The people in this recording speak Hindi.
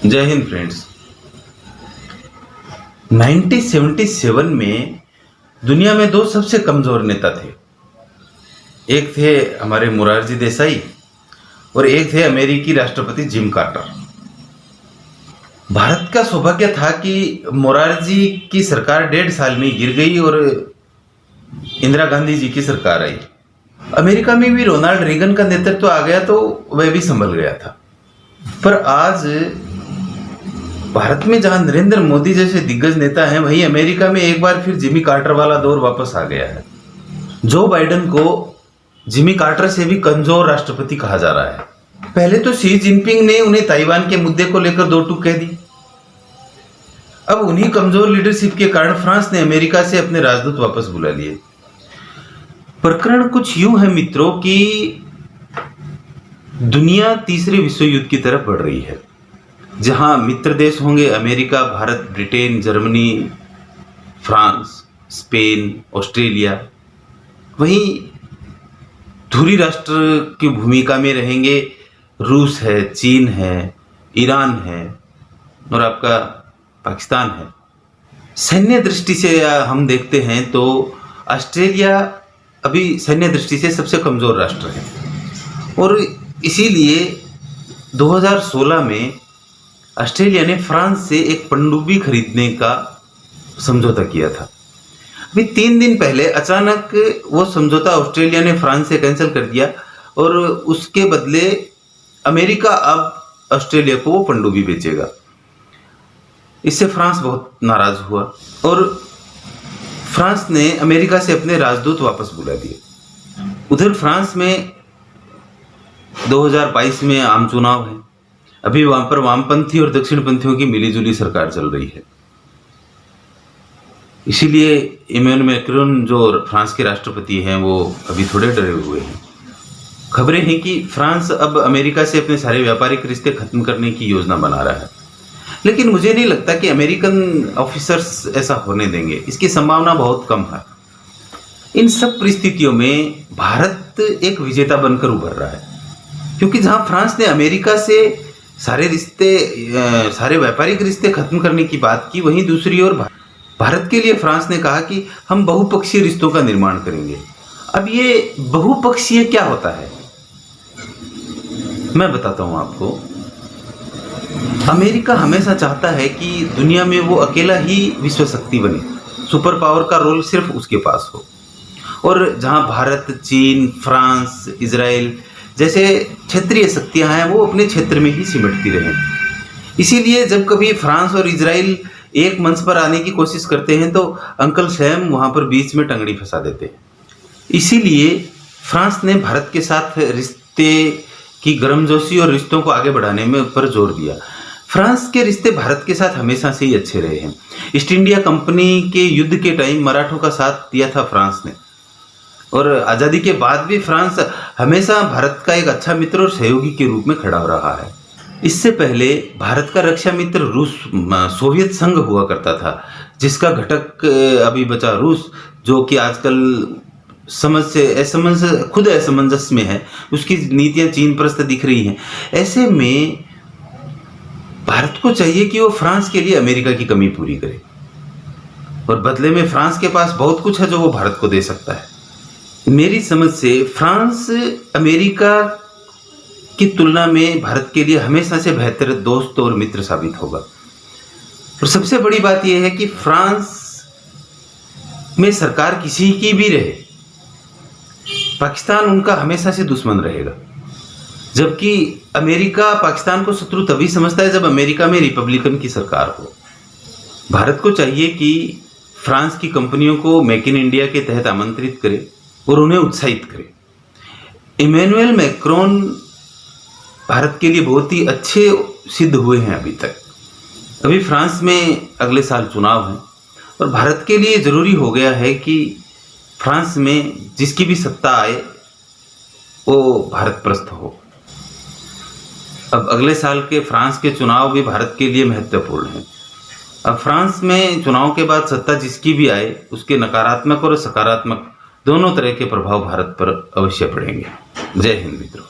जय हिंद फ्रेंड्स। 1977 में दुनिया में दो सबसे कमजोर नेता थे। एक थे हमारे मोरारजी देसाई और एक थे अमेरिकी राष्ट्रपति जिम कार्टर। भारत का सौभाग्य था कि मोरारजी की सरकार 1.5 साल में गिर गई और इंदिरा गांधी जी की सरकार आई। अमेरिका में भी रोनाल्ड रेगन का नेतृत्व आ गया तो वह भी संभल गया था। पर आज भारत में जहां नरेंद्र मोदी जैसे दिग्गज नेता हैं, वहीं अमेरिका में एक बार फिर जिमी कार्टर वाला दौर वापस आ गया है। जो बाइडेन को जिमी कार्टर से भी कमजोर राष्ट्रपति कहा जा रहा है। पहले तो शी जिनपिंग ने उन्हें ताइवान के मुद्दे को लेकर दो टूक कह दी। अब उन्हीं कमजोर लीडरशिप के कारण फ्रांस ने अमेरिका से अपने राजदूत वापस बुला लिए। प्रकरण कुछ यूं है मित्रों कि दुनिया तीसरे विश्व युद्ध की तरफ बढ़ रही है, जहां मित्र देश होंगे America, Bharat, Britain, Germany, France, Spain, Australia. वहीं धुरी राष्ट्र की भूमिका में रहेंगे रूस है, चीन है, ईरान है और आपका पाकिस्तान है। सैन्य दृष्टि से हम देखते हैं तो ऑस्ट्रेलिया अभी सैन्य दृष्टि से सबसे कमजोर राष्ट्र है और इसीलिए 2016 में ऑस्ट्रेलिया ने फ्रांस से एक पनडुब्बी खरीदने का समझौता किया था। अभी 3 दिन पहले अचानक वो समझौता ऑस्ट्रेलिया ने फ्रांस से कैंसिल कर दिया और उसके बदले अमेरिका अब ऑस्ट्रेलिया को वो पनडुब्बी बेचेगा। इससे फ्रांस बहुत नाराज हुआ और फ्रांस ने अमेरिका से अपने राजदूत वापस बुला दिए। उधर फ्रांस में 2022 में आम चुनाव है। अभी वहां पर वामपंथी और दक्षिणपंथियों की मिलीजुली सरकार चल रही है। इसीलिए इमैनुअल मैक्रोन जो फ्रांस के राष्ट्रपति हैं वो अभी थोड़े डरे हुए हैं। खबरें हैं कि फ्रांस अब अमेरिका से अपने सारे व्यापारिक रिश्ते खत्म करने की योजना बना रहा है, लेकिन मुझे नहीं लगता कि अमेरिकन ऑफिसर्स ऐसा होने देंगे। इसकी संभावना बहुत कम है। इन सब परिस्थितियों में भारत एक विजेता बनकर उभर रहा है, क्योंकि जहां फ्रांस ने अमेरिका से सारे व्यापारिक रिश्ते खत्म करने की बात की, वहीं दूसरी ओर भारत के लिए फ्रांस ने कहा कि हम बहुपक्षीय रिश्तों का निर्माण करेंगे। अब ये बहुपक्षीय क्या होता है मैं बताता हूं आपको। अमेरिका हमेशा चाहता है कि दुनिया में वो अकेला ही विश्व शक्ति बने, सुपर पावर का रोल सिर्फ उसके पास हो, और जहां भारत, चीन, फ्रांस, इजराइल जैसे क्षेत्रीय शक्तियां हैं वो अपने क्षेत्र में ही सिमटती रहें। इसीलिए जब कभी फ्रांस और इजराइल एक मंच पर आने की कोशिश करते हैं तो अंकल सैम वहां पर बीच में टंगड़ी फंसा देते हैं। इसीलिए फ्रांस ने भारत के साथ रिश्ते की गर्मजोशी और रिश्तों को आगे बढ़ाने में पर जोर दिया। फ्रांस के रिश्ते भारत के साथ हमेशा से ही अच्छे रहे हैं। ईस्ट इंडिया कंपनी के युद्ध के टाइम मराठों का साथ दिया था फ्रांस ने, और आज़ादी के बाद भी फ्रांस हमेशा भारत का एक अच्छा मित्र और सहयोगी के रूप में खड़ा रहा है। इससे पहले भारत का रक्षा मित्र रूस, सोवियत संघ हुआ करता था, जिसका घटक अभी बचा रूस, जो कि आजकल खुद असमंजस में है। उसकी नीतियां चीन परस्त दिख रही हैं। ऐसे में भारत को चाहिए कि वो फ्रांस के लिए अमेरिका की कमी पूरी करे, और बदले में फ्रांस के पास बहुत कुछ है जो वो भारत को दे सकता है। मेरी समझ से फ्रांस अमेरिका की तुलना में भारत के लिए हमेशा से बेहतर दोस्त और मित्र साबित होगा। और सबसे बड़ी बात यह है कि फ्रांस में सरकार किसी की भी रहे, पाकिस्तान उनका हमेशा से दुश्मन रहेगा। जबकि अमेरिका पाकिस्तान को शत्रु तभी समझता है जब अमेरिका में रिपब्लिकन की सरकार हो। भारत को चाहिए कि फ्रांस की कंपनियों को मेक इन इंडिया के तहत आमंत्रित करे और उन्हें उत्साहित करे। इमैनुअल मैक्रोन भारत के लिए बहुत ही अच्छे सिद्ध हुए हैं अभी तक। अभी फ्रांस में अगले साल चुनाव है और भारत के लिए जरूरी हो गया है कि फ्रांस में जिसकी भी सत्ता आए वो भारत प्रस्त हो। अब अगले साल के फ्रांस के चुनाव भी भारत के लिए महत्वपूर्ण है। अब फ्रांस में चुनाव के बाद सत्ता जिसकी भी आए, उसके नकारात्मक और सकारात्मक दोनों तरह के प्रभाव भारत पर अवश्य पड़ेंगे। जय हिंद मित्रों।